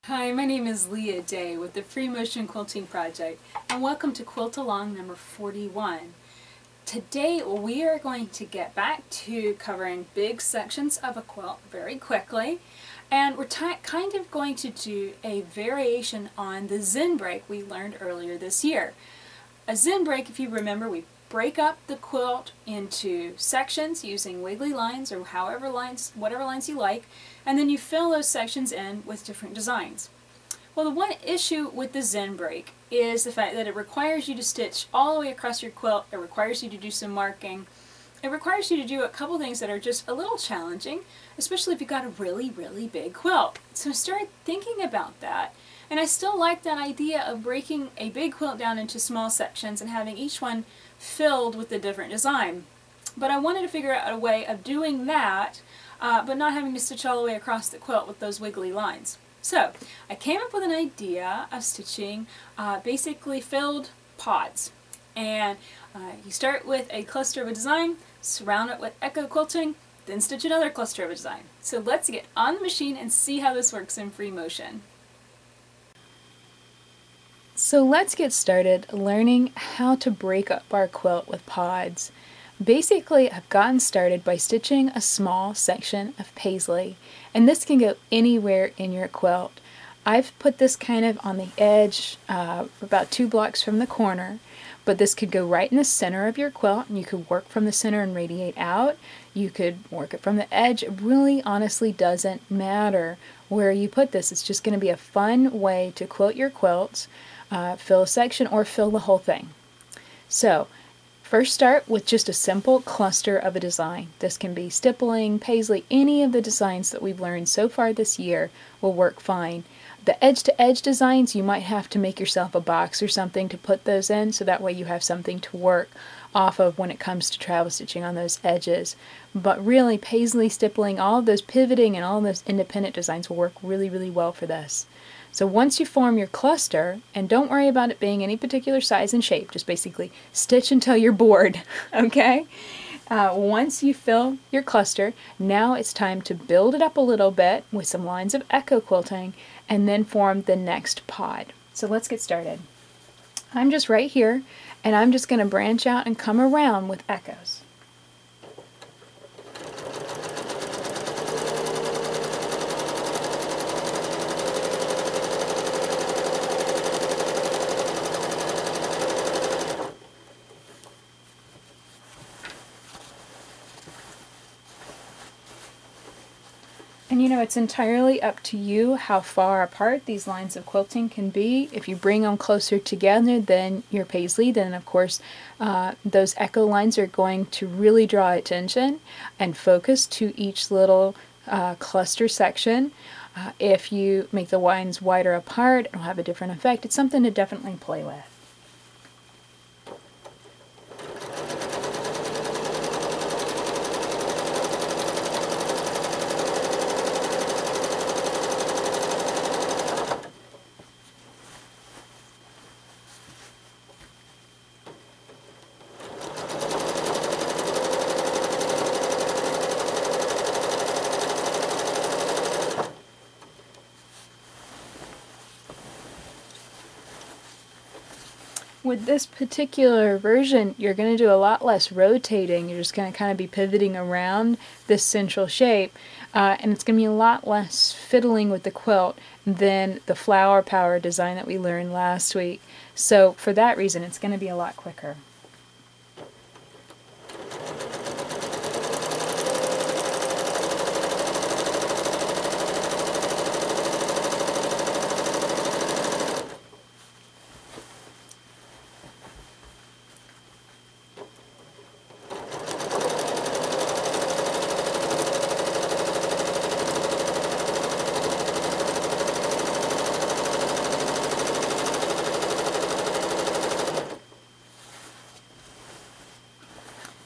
Hi, my name is Leah Day with the Free Motion Quilting Project, and welcome to Quilt Along number 41. Today we are going to get back to covering big sections of a quilt very quickly, and we're kind of going to do a variation on the Zen break we learned earlier this year. A Zen break, if you remember, we break up the quilt into sections using wiggly lines or whatever lines you like, and then you fill those sections in with different designs. Well, the one issue with the Zen break is the fact that it requires you to stitch all the way across your quilt. It requires you to do some marking. It requires you to do a couple things that are just a little challenging, especially if you've got a really big quilt. So I started thinking about that, and I still like that idea of breaking a big quilt down into small sections and having each one filled with a different design. But I wanted to figure out a way of doing that, but not having to stitch all the way across the quilt with those wiggly lines. So I came up with an idea of stitching basically filled pods. And you start with a cluster of a design, surround it with echo quilting, then stitch another cluster of a design. So let's get on the machine and see how this works in free motion. So let's get started learning how to break up our quilt with pods. Basically, I've gotten started by stitching a small section of paisley, and this can go anywhere in your quilt. I've put this kind of on the edge, about 2 blocks from the corner, but this could go right in the center of your quilt, and you could work from the center and radiate out. You could work it from the edge. It really honestly doesn't matter where you put this. It's just going to be a fun way to quilt your quilts, fill a section, or fill the whole thing. So first start with just a simple cluster of a design. This can be stippling, paisley, any of the designs that we've learned so far this year will work fine. The edge-to-edge designs, you might have to make yourself a box or something to put those in, so that way you have something to work off of when it comes to travel stitching on those edges. But really, paisley, stippling, all of those pivoting and all of those independent designs will work really well for this. So once you form your cluster, and don't worry about it being any particular size and shape, just basically stitch until you're bored, okay? Once you fill your cluster, now it's time to build it up a little bit with some lines of echo quilting and then form the next pod. So let's get started. I'm just right here, and I'm just going to branch out and come around with echoes. And you know, it's entirely up to you how far apart these lines of quilting can be. If you bring them closer together than your paisley, then of course those echo lines are going to really draw attention and focus to each little cluster section. If you make the lines wider apart, it'll have a different effect. It's something to definitely play with. With this particular version, you're going to do a lot less rotating. You're just going to kind of be pivoting around this central shape, and it's going to be a lot less fiddling with the quilt than the flower power design that we learned last week. So for that reason, it's going to be a lot quicker.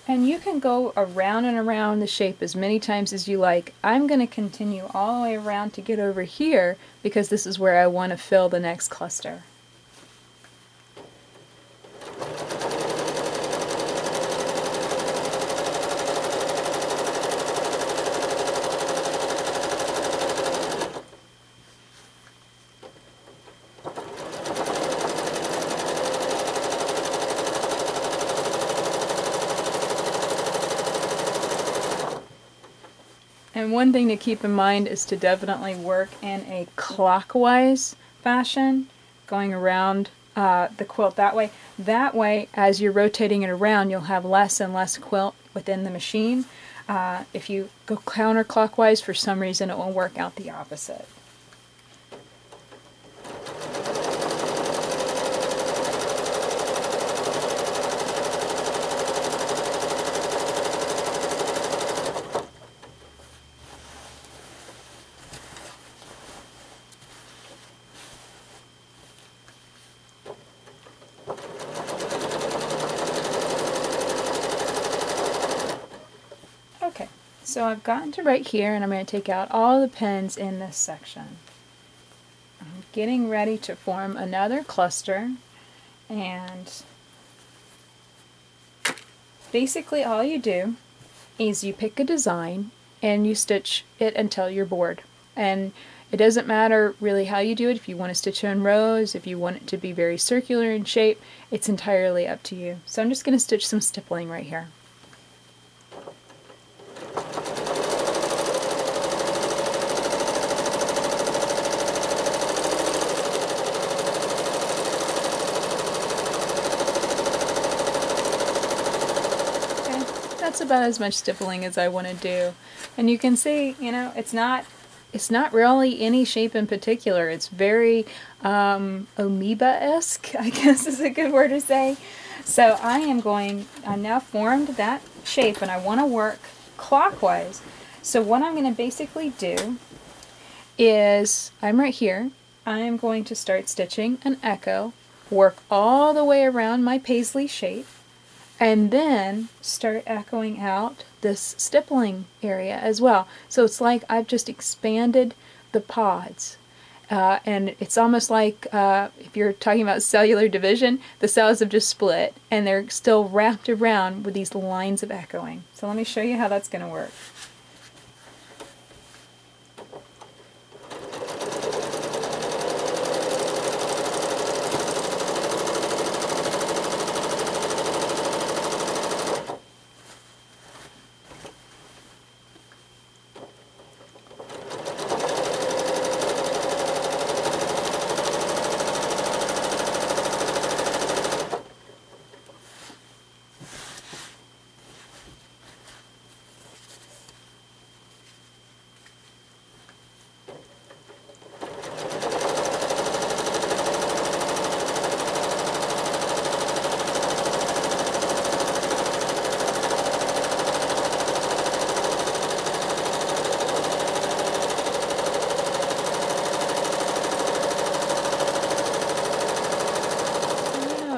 And you can go around and around the shape as many times as you like. I'm going to continue all the way around to get over here because this is where I want to fill the next cluster. And one thing to keep in mind is to definitely work in a clockwise fashion, going around the quilt that way. That way, as you're rotating it around, you'll have less and less quilt within the machine. If you go counterclockwise, for some reason it will work out the opposite. Okay, so I've gotten to right here, and I'm going to take out all the pins in this section. I'm getting ready to form another cluster, and basically all you do is you pick a design and you stitch it until you're bored. And it doesn't matter really how you do it. If you want to stitch in rows, if you want it to be very circular in shape, it's entirely up to you. So I'm just going to stitch some stippling right here. That's about as much stippling as I want to do. And you can see, you know, it's not really any shape in particular. It's very amoeba-esque, I guess is a good word to say. So I now formed that shape, and I want to work clockwise. So what I'm going to basically do is, I'm right here, I am going to start stitching an echo, work all the way around my paisley shape, and then start echoing out this stippling area as well. So it's like I've just expanded the pods. And it's almost like if you're talking about cellular division, the cells have just split and they're still wrapped around with these lines of echoing. So let me show you how that's going to work.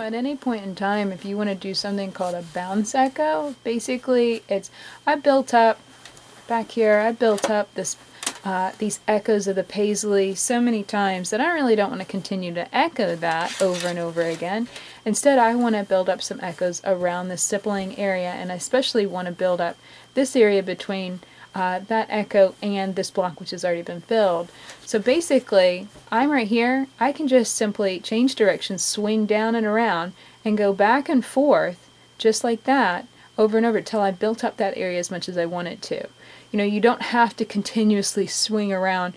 At any point in time, if you want to do something called a bounce echo, basically I built up back here, I built up these echoes of the paisley so many times that I really don't want to continue to echo that over and over again. Instead, I want to build up some echoes around the stippling area, and I especially want to build up this area between that echo and this block which has already been filled. So basically, I'm right here, I can just simply change direction, swing down and around, and go back and forth, just like that, over and over, till I built up that area as much as I wanted to. You know, you don't have to continuously swing around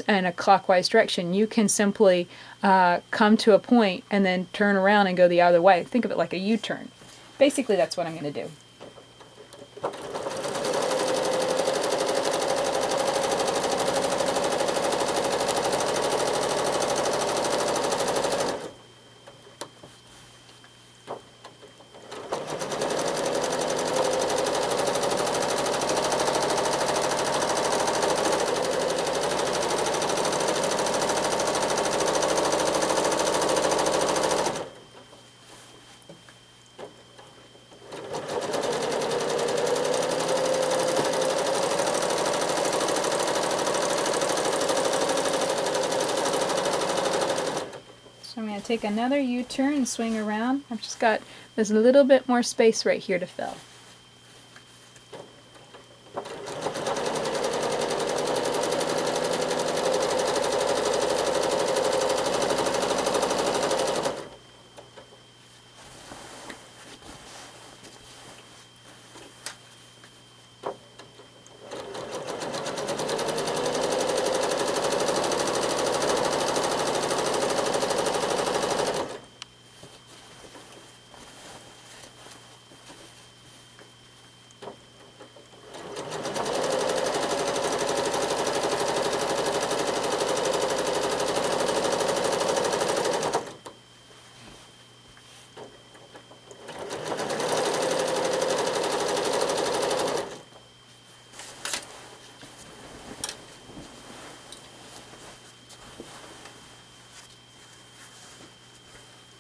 in a clockwise direction. You can simply come to a point and then turn around and go the other way. Think of it like a U-turn. Basically, that's what I'm going to do. I'm going to take another U-turn and swing around. I've just got, there's a little bit more space right here to fill.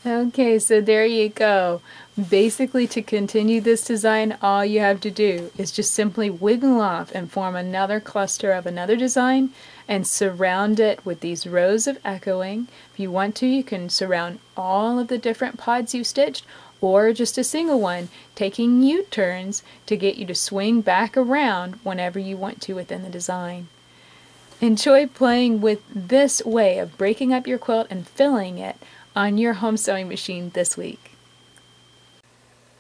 Okay, so there you go. Basically, to continue this design, all you have to do is just simply wiggle off and form another cluster of another design and surround it with these rows of echoing. If you want to, you can surround all of the different pods you stitched, or just a single one, taking U-turns to get you to swing back around whenever you want to within the design. Enjoy playing with this way of breaking up your quilt and filling it on your home sewing machine this week.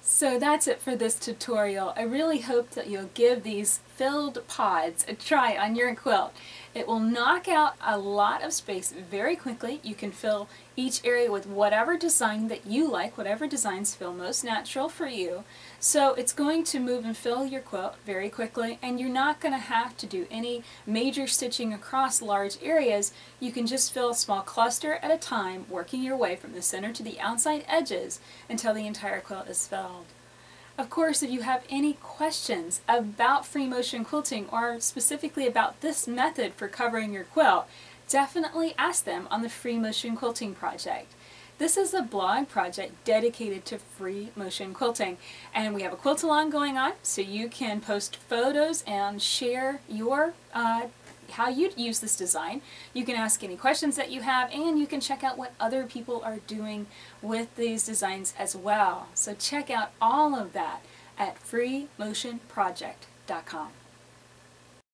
So that's it for this tutorial. I really hope that you'll give these filled pods a try on your quilt. It will knock out a lot of space very quickly. You can fill each area with whatever design that you like, whatever designs feel most natural for you. So it's going to move and fill your quilt very quickly, and you're not going to have to do any major stitching across large areas. You can just fill a small cluster at a time, working your way from the center to the outside edges until the entire quilt is filled. Of course, if you have any questions about free motion quilting or specifically about this method for covering your quilt, definitely ask them on the Free Motion Quilting Project. This is a blog project dedicated to free motion quilting, and we have a quilt-along going on, so you can post photos and share your how you'd use this design. You can ask any questions that you have, and you can check out what other people are doing with these designs as well. So check out all of that at freemotionproject.com.